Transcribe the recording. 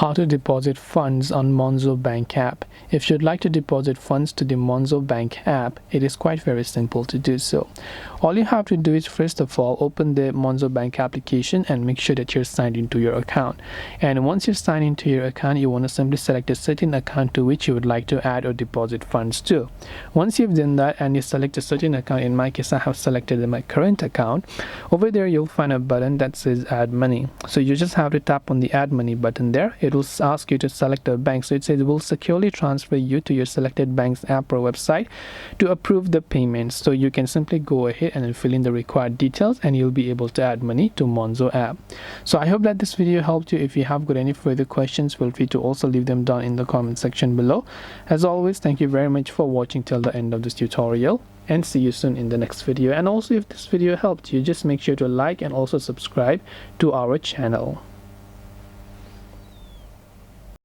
how to deposit funds on Monzo Bank app. If you'd like to deposit funds to the Monzo Bank app, it is quite very simple to do so. All you have to do is first of all open the Monzo Bank application and make sure that you're signed into your account. And once you're signed into your account, you want to simply select a certain account to which you would like to add or deposit funds to. Once you've done that and you select a certain account, in my case I have selected my current account, over there you'll find a button that says add money. So you just have to tap on the add money button there. It will ask you to select a bank. So it says it will securely transfer you to your selected bank's app or website to approve the payments. So you can simply go ahead and then fill in the required details and you'll be able to add money to Monzo app. So I hope that this video helped you. If you have got any further questions, feel free to also leave them down in the comment section below. As always, thank you very much for watching till the end of this tutorial, and see you soon in the next video. And also, if this video helped you, just make sure to like and also subscribe to our channel.